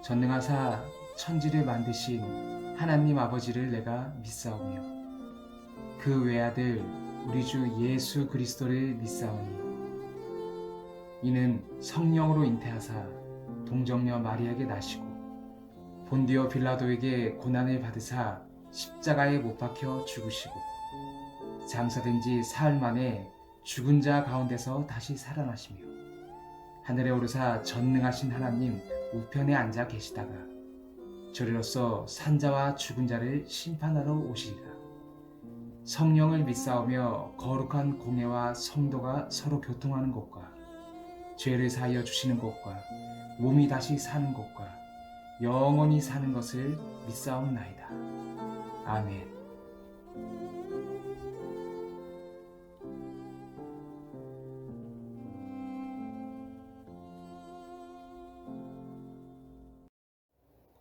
전능하사 천지를 만드신 하나님 아버지를 내가 믿사오며 그 외아들 우리 주 예수 그리스도를 믿사오니 이는 성령으로 잉태하사 동정녀 마리아에게 나시고 본디오 빌라도에게 고난을 받으사 십자가에 못 박혀 죽으시고 장사된 지 사흘 만에 죽은 자 가운데서 다시 살아나시며 하늘에 오르사 전능하신 하나님 우편에 앉아 계시다가 저리로서 산자와 죽은 자를 심판하러 오시리라. 성령을 믿사오며 거룩한 공예와 성도가 서로 교통하는 것과 죄를 사하여 주시는 것과 몸이 다시 사는 것과 영원히 사는 것을 믿사옵나이다. 아멘.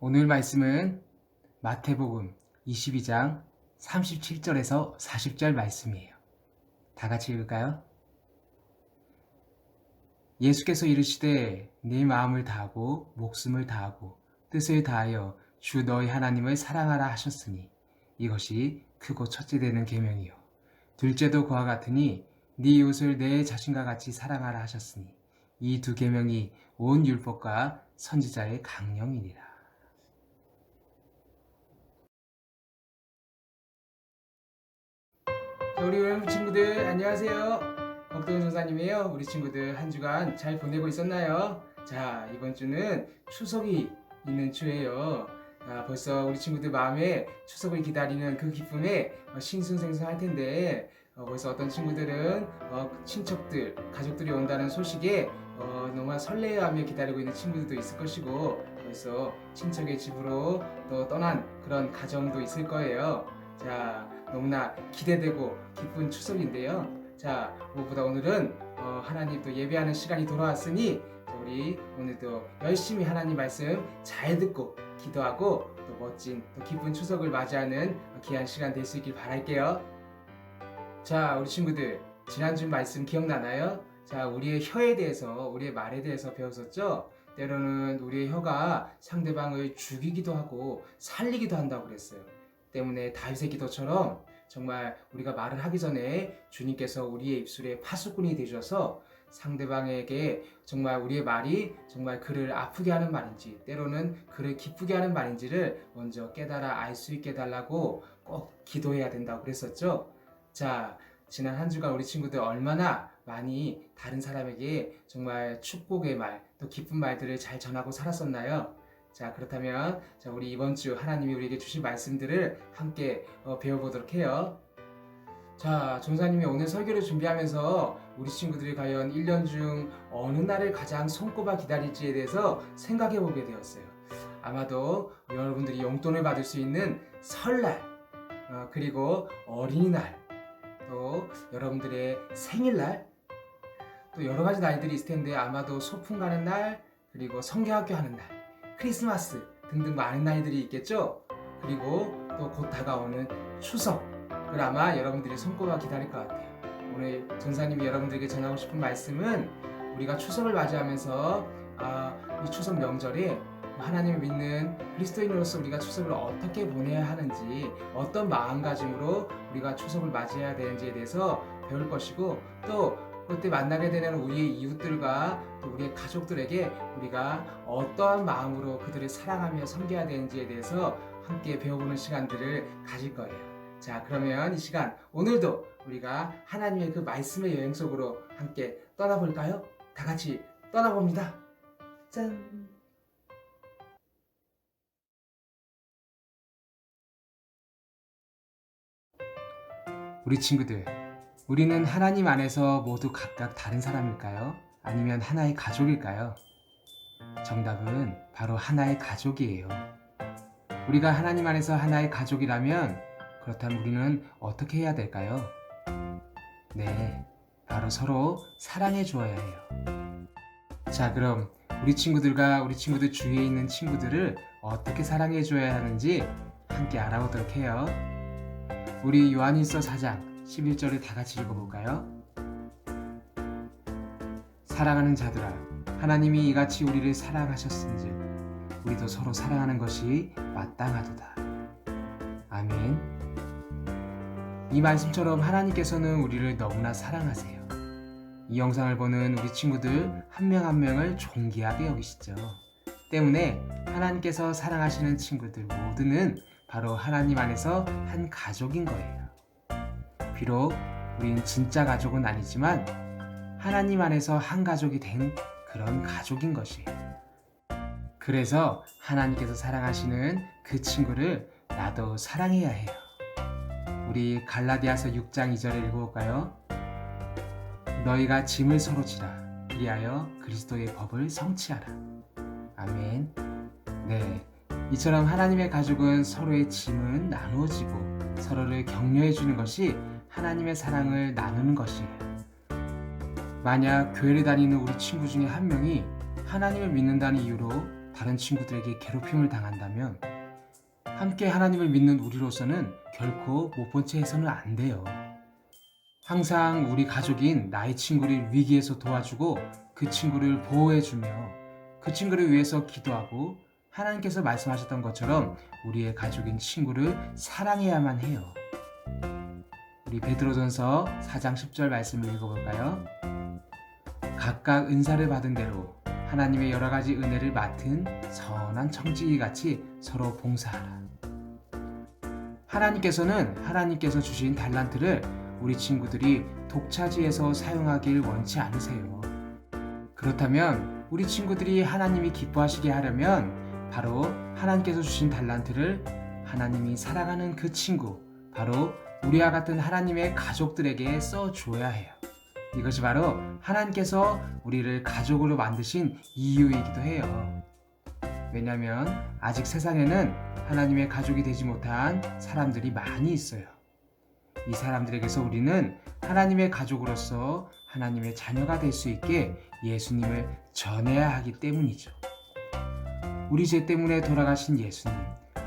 오늘 말씀은 마태복음 22장 37절에서 40절 말씀이에요. 다 같이 읽을까요? 예수께서 이르시되 네 마음을 다하고 목숨을 다하고 뜻을 다하여 주 너희 하나님을 사랑하라 하셨으니 이것이 크고 첫째 되는 계명이요 둘째도 그와 같으니 네 이웃을 내 자신과 같이 사랑하라 하셨으니 이 두 계명이 온 율법과 선지자의 강령이니라. 우리 여러분 친구들 안녕하세요. 박동현 전사님이에요. 우리 친구들 한 주간 잘 보내고 있었나요? 자, 이번 주는 추석이 있는 주예요. 벌써 우리 친구들 마음에 추석을 기다리는 그 기쁨에 싱숭생숭할 텐데 벌써 어떤 친구들은 친척들, 가족들이 온다는 소식에 너무 설레어하며 기다리고 있는 친구들도 있을 것이고 벌써 친척의 집으로 또 떠난 그런 가정도 있을 거예요. 자, 너무나 기대되고 기쁜 추석인데요. 자, 무엇보다 오늘은 하나님 또 예배하는 시간이 돌아왔으니 우리 오늘도 열심히 하나님 말씀 잘 듣고 기도하고 또 멋진 또 기쁜 추석을 맞이하는 귀한 시간 될 수 있길 바랄게요. 자, 우리 친구들 지난주 말씀 기억나나요? 자, 우리의 혀에 대해서, 우리의 말에 대해서 배웠었죠? 때로는 우리의 혀가 상대방을 죽이기도 하고 살리기도 한다고 그랬어요. 때문에 다윗의 기도처럼 정말 우리가 말을 하기 전에 주님께서 우리의 입술에 파수꾼이 되셔서 상대방에게 정말 우리의 말이 정말 그를 아프게 하는 말인지 때로는 그를 기쁘게 하는 말인지를 먼저 깨달아 알 수 있게 해달라고 꼭 기도해야 된다고 그랬었죠. 자, 지난 한 주간 우리 친구들 얼마나 많이 다른 사람에게 정말 축복의 말, 또 기쁜 말들을 잘 전하고 살았었나요? 자, 그렇다면 우리 이번 주 하나님이 우리에게 주신 말씀들을 함께 배워보도록 해요. 자, 전사님이 오늘 설교를 준비하면서 우리 친구들이 과연 1년 중 어느 날을 가장 손꼽아 기다릴지에 대해서 생각해 보게 되었어요. 아마도 여러분들이 용돈을 받을 수 있는 설날, 그리고 어린이날, 또 여러분들의 생일날, 또 여러 가지 날들이 있을 텐데 아마도 소풍 가는 날, 그리고 성경학교 하는 날, 크리스마스 등등 많은 날들이 있겠죠? 그리고 또 곧 다가오는 추석을 아마 여러분들이 손꼽아 기다릴 것 같아요. 오늘 전사님이 여러분들에게 전하고 싶은 말씀은 우리가 추석을 맞이하면서 이 추석 명절에 하나님을 믿는 그리스도인으로서 우리가 추석을 어떻게 보내야 하는지 어떤 마음가짐으로 우리가 추석을 맞이해야 되는지에 대해서 배울 것이고 또 그때 만나게 되는 우리의 이웃들과 또 우리의 가족들에게 우리가 어떠한 마음으로 그들을 사랑하며 섬겨야 되는지에 대해서 함께 배워보는 시간들을 가질 거예요. 자, 그러면 이 시간 오늘도 우리가 하나님의 그 말씀의 여행 속으로 함께 떠나볼까요? 다 같이 떠나봅니다. 짠! 우리 친구들, 우리는 하나님 안에서 모두 각각 다른 사람일까요? 아니면 하나의 가족일까요? 정답은 바로 하나의 가족이에요. 우리가 하나님 안에서 하나의 가족이라면 그렇다면 우리는 어떻게 해야 될까요? 네, 바로 서로 사랑해 주어야 해요. 자, 그럼 우리 친구들과 우리 친구들 주위에 있는 친구들을 어떻게 사랑해 줘야 하는지 함께 알아보도록 해요. 우리 요한일서 4장 11절을 다 같이 읽어볼까요? 사랑하는 자들아, 하나님이 이같이 우리를 사랑하셨은즉 우리도 서로 사랑하는 것이 마땅하도다. 아멘. 이 말씀처럼 하나님께서는 우리를 너무나 사랑하세요. 이 영상을 보는 우리 친구들 한 명 한 명을 존귀하게 여기시죠. 때문에 하나님께서 사랑하시는 친구들 모두는 바로 하나님 안에서 한 가족인 거예요. 비록 우린 진짜 가족은 아니지만 하나님 안에서 한 가족이 된 그런 가족인 것이에요. 그래서 하나님께서 사랑하시는 그 친구를 나도 사랑해야 해요. 우리 갈라디아서 6장 2절에 읽어볼까요? 너희가 짐을 서로 지라 그리하여 그리스도의 법을 성취하라. 아멘. 네, 이처럼 하나님의 가족은 서로의 짐은 나누어지고 서로를 격려해 주는 것이 하나님의 사랑을 나누는 것이에요. 만약 교회를 다니는 우리 친구 중에 한 명이 하나님을 믿는다는 이유로 다른 친구들에게 괴롭힘을 당한다면 함께 하나님을 믿는 우리로서는 결코 못 본 채 해서는 안 돼요. 항상 우리 가족인 나의 친구를 위기에서 도와주고 그 친구를 보호해주며 그 친구를 위해서 기도하고 하나님께서 말씀하셨던 것처럼 우리의 가족인 친구를 사랑해야만 해요. 우리 베드로전서 4장 10절 말씀을 읽어볼까요? 각각 은사를 받은 대로 하나님의 여러 가지 은혜를 맡은 선한 청지기 같이 서로 봉사하라. 하나님께서는 하나님께서 주신 달란트를 우리 친구들이 독차지해서 사용하길 원치 않으세요. 그렇다면 우리 친구들이 하나님이 기뻐하시게 하려면 바로 하나님께서 주신 달란트를 하나님이 사랑하는 그 친구, 바로 우리와 같은 하나님의 가족들에게 써줘야 해요. 이것이 바로 하나님께서 우리를 가족으로 만드신 이유이기도 해요. 왜냐하면 아직 세상에는 하나님의 가족이 되지 못한 사람들이 많이 있어요. 이 사람들에게서 우리는 하나님의 가족으로서 하나님의 자녀가 될 수 있게 예수님을 전해야 하기 때문이죠. 우리 죄 때문에 돌아가신 예수님,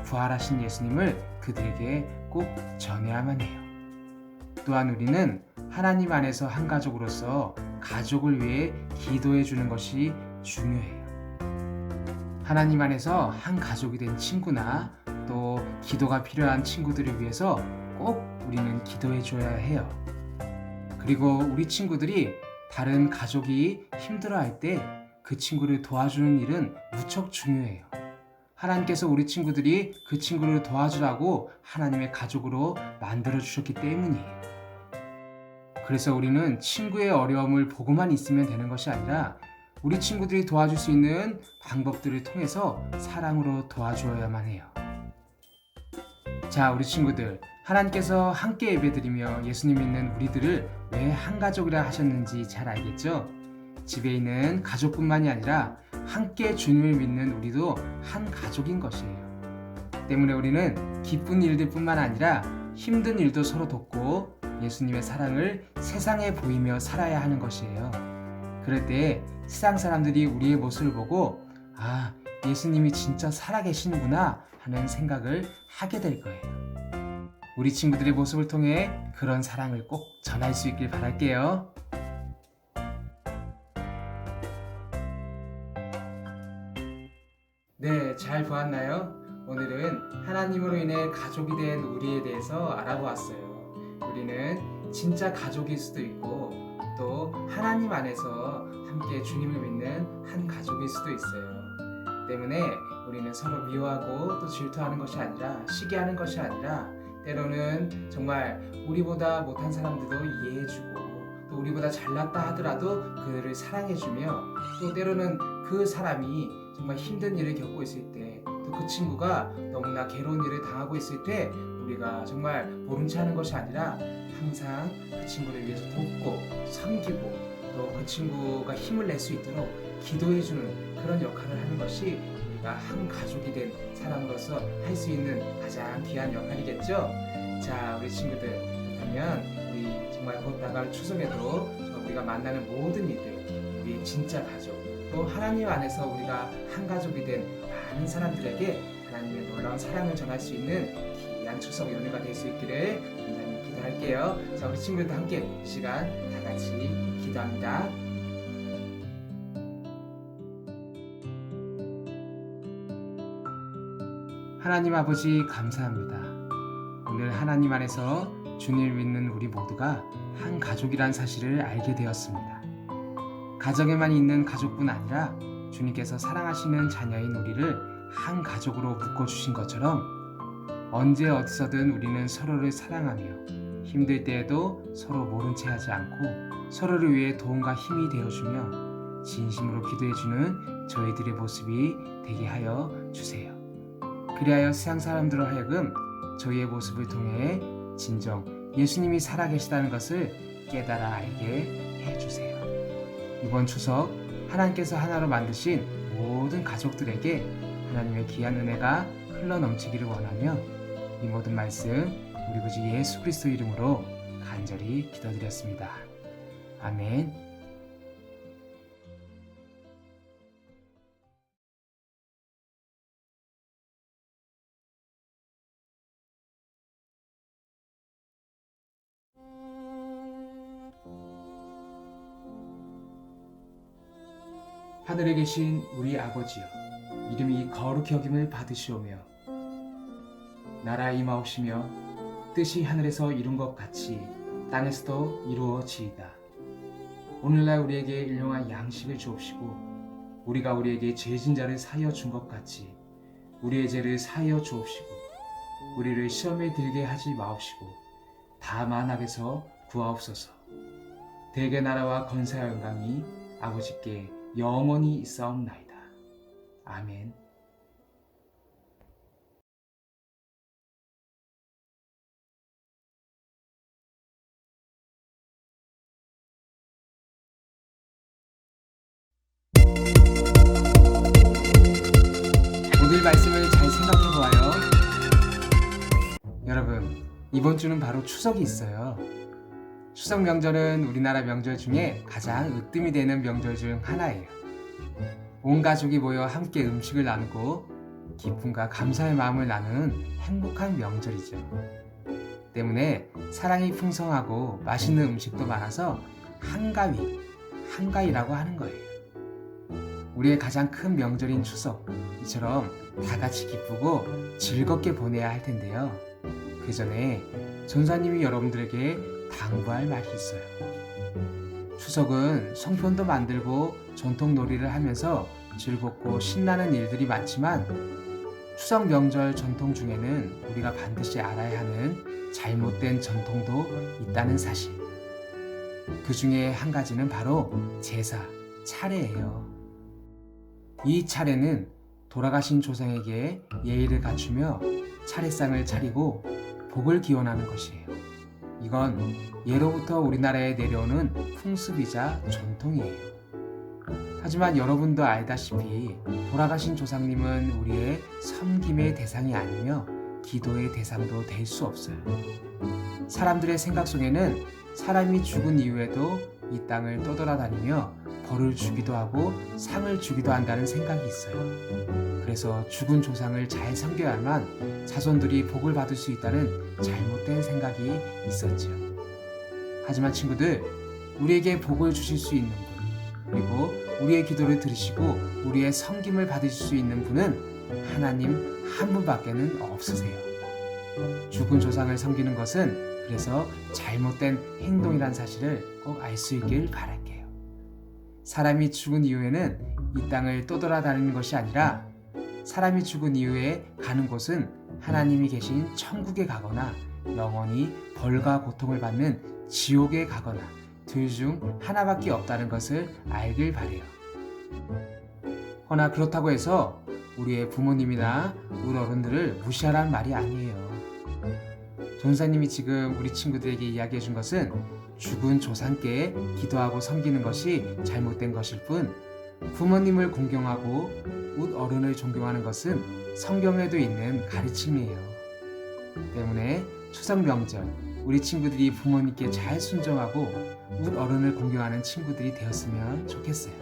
부활하신 예수님을 그들에게 꼭 전해야만 해요. 또한 우리는 하나님 안에서 한 가족으로서 가족을 위해 기도해 주는 것이 중요해요. 하나님 안에서 한 가족이 된 친구나 또 기도가 필요한 친구들을 위해서 꼭 우리는 기도해 줘야 해요. 그리고 우리 친구들이 다른 가족이 힘들어할 때 그 친구를 도와주는 일은 무척 중요해요. 하나님께서 우리 친구들이 그 친구를 도와주라고 하나님의 가족으로 만들어 주셨기 때문이에요. 그래서 우리는 친구의 어려움을 보고만 있으면 되는 것이 아니라 우리 친구들이 도와줄 수 있는 방법들을 통해서 사랑으로 도와주어야만 해요. 자, 우리 친구들, 하나님께서 함께 예배드리며 예수님 믿는 우리들을 왜 한 가족이라 하셨는지 잘 알겠죠? 집에 있는 가족뿐만이 아니라 함께 주님을 믿는 우리도 한 가족인 것이에요. 때문에 우리는 기쁜 일들뿐만 아니라 힘든 일도 서로 돕고 예수님의 사랑을 세상에 보이며 살아야 하는 것이에요. 그럴 때 세상 사람들이 우리의 모습을 보고 아, 예수님이 진짜 살아계시는구나 하는 생각을 하게 될 거예요. 우리 친구들의 모습을 통해 그런 사랑을 꼭 전할 수 있길 바랄게요. 네, 잘 보았나요? 오늘은 하나님으로 인해 가족이 된 우리에 대해서 알아보았어요. 우리는 진짜 가족일 수도 있고 또 하나님 안에서 함께 주님을 믿는 한 가족일 수도 있어요. 때문에 우리는 서로 미워하고 또 질투하는 것이 아니라 시기하는 것이 아니라 때로는 정말 우리보다 못한 사람들도 이해해주고 또 우리보다 잘났다 하더라도 그들을 사랑해주며 또 때로는 그 사람이 정말 힘든 일을 겪고 있을 때 또 그 친구가 너무나 괴로운 일을 당하고 있을 때 우리가 정말 모른 체 하는 것이 아니라 항상 그 친구를 위해서 돕고 섬기고 또 그 친구가 힘을 낼 수 있도록 기도해주는 그런 역할을 하는 것이 우리가 한 가족이 된 사람으로서 할 수 있는 가장 귀한 역할이겠죠? 자, 우리 친구들, 그렇다면 우리 정말 곧 다가올 추석에도 우리가 만나는 모든 일들, 우리 진짜 가족, 또 하나님 안에서 우리가 한 가족이 된 많은 사람들에게 하나님의 놀라운 사랑을 전할 수 있는 귀한 추석 연휴가 될 수 있기를 간절히 기도할게요. 자, 우리 친구들도 함께 이 시간 다 같이 기도합니다. 하나님 아버지 감사합니다. 오늘 하나님 안에서 주님을 믿는 우리 모두가 한 가족이란 사실을 알게 되었습니다. 가정에만 있는 가족뿐 아니라 주님께서 사랑하시는 자녀인 우리를 한 가족으로 묶어주신 것처럼 언제 어디서든 우리는 서로를 사랑하며 힘들 때에도 서로 모른 채 하지 않고 서로를 위해 도움과 힘이 되어주며 진심으로 기도해주는 저희들의 모습이 되게 하여 주세요. 그리하여 세상 사람들로 하여금 저희의 모습을 통해 진정 예수님이 살아계시다는 것을 깨달아 알게 해주세요. 이번 추석 하나님께서 하나로 만드신 모든 가족들에게 하나님의 귀한 은혜가 흘러넘치기를 원하며 이 모든 말씀 우리 구주 예수 그리스도 이름으로 간절히 기도드렸습니다. 아멘. 하늘에 계신 우리 아버지여, 이름이 거룩히 여김을 받으시오며 나라 임하옵시며 뜻이 하늘에서 이룬 것 같이 땅에서도 이루어지이다. 오늘날 우리에게 일용할 양식을 주옵시고 우리가 우리에게 죄진 자를 사하여 준 것 같이 우리의 죄를 사하여 주옵시고 우리를 시험에 들게 하지 마옵시고 다만 악에서 구하옵소서. 대개 나라와 권세와 영광이 아버지께 영원히 있사옵나이다. 아멘. 오늘 말씀을 잘 생각해 보아요. 여러분, 이번 주는 바로 추석이 있어요. 추석 명절은 우리나라 명절 중에 가장 으뜸이 되는 명절 중 하나예요. 온 가족이 모여 함께 음식을 나누고 기쁨과 감사의 마음을 나누는 행복한 명절이죠. 때문에 사랑이 풍성하고 맛있는 음식도 많아서 한가위라고 하는 거예요. 우리의 가장 큰 명절인 추석, 이처럼 다 같이 기쁘고 즐겁게 보내야 할 텐데요. 그 전에 전사님이 여러분들에게 당부할 말이 있어요. 추석은 송편도 만들고 전통놀이를 하면서 즐겁고 신나는 일들이 많지만 추석 명절 전통 중에는 우리가 반드시 알아야 하는 잘못된 전통도 있다는 사실. 그 중에 한 가지는 바로 제사, 차례예요. 이 차례는 돌아가신 조상에게 예의를 갖추며 차례상을 차리고 복을 기원하는 것이에요. 이건 예로부터 우리나라에 내려오는 풍습이자 전통이에요. 하지만 여러분도 알다시피 돌아가신 조상님은 우리의 섬김의 대상이 아니며 기도의 대상도 될 수 없어요. 사람들의 생각 속에는 사람이 죽은 이후에도 이 땅을 떠돌아다니며 벌을 주기도 하고 상을 주기도 한다는 생각이 있어요. 그래서 죽은 조상을 잘 섬겨야만 자손들이 복을 받을 수 있다는 잘못된 생각이 있었죠. 하지만 친구들, 우리에게 복을 주실 수 있는 분, 그리고 우리의 기도를 들으시고 우리의 섬김을 받으실 수 있는 분은 하나님 한 분밖에는 없으세요. 죽은 조상을 섬기는 것은 그래서 잘못된 행동이란 사실을 꼭 알 수 있길 바랄게요. 사람이 죽은 이후에는 이 땅을 떠돌아다니는 것이 아니라 사람이 죽은 이후에 가는 곳은 하나님이 계신 천국에 가거나 영원히 벌과 고통을 받는 지옥에 가거나 둘 중 하나밖에 없다는 것을 알길 바래요. 허나 그렇다고 해서 우리의 부모님이나 우리 어른들을 무시하라는 말이 아니에요. 전사님이 지금 우리 친구들에게 이야기해 준 것은 죽은 조상께 기도하고 섬기는 것이 잘못된 것일 뿐 부모님을 공경하고 웃 어른을 존경하는 것은 성경에도 있는 가르침이에요. 때문에 추석 명절 우리 친구들이 부모님께 잘 순종하고 웃 어른을 공경하는 친구들이 되었으면 좋겠어요.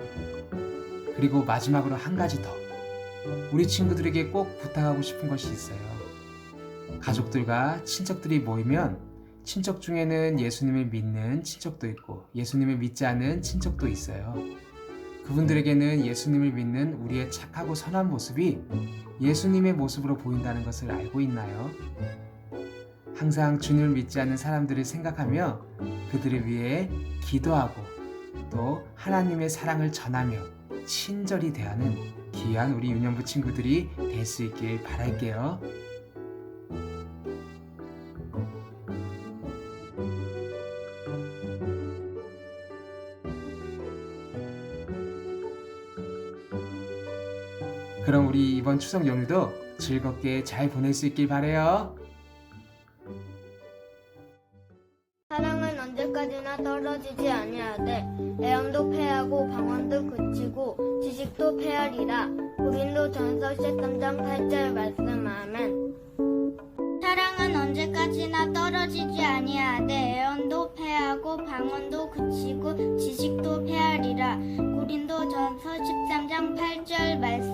그리고 마지막으로 한 가지 더 우리 친구들에게 꼭 부탁하고 싶은 것이 있어요. 가족들과 친척들이 모이면 친척 중에는 예수님을 믿는 친척도 있고 예수님을 믿지 않는 친척도 있어요. 그분들에게는 예수님을 믿는 우리의 착하고 선한 모습이 예수님의 모습으로 보인다는 것을 알고 있나요? 항상 주님을 믿지 않는 사람들을 생각하며 그들을 위해 기도하고 또 하나님의 사랑을 전하며 친절히 대하는 귀한 우리 유년부 친구들이 될 수 있길 바랄게요. 그럼 우리 이번 추석 연휴도 즐겁게 잘 보낼 수 있길 바래요. 사랑은 언제까지나 떨어지지 아니하되 애언도 패하고 방언도 그치고 지식도 패하리라. 고린도전서 13장 8절 말씀. 아멘. 사랑은 언제까지나 떨어지지 아니하되 애언도 패하고 방언도 그치고 지식도 패하리라. 고린도전서 13장 8절 말씀.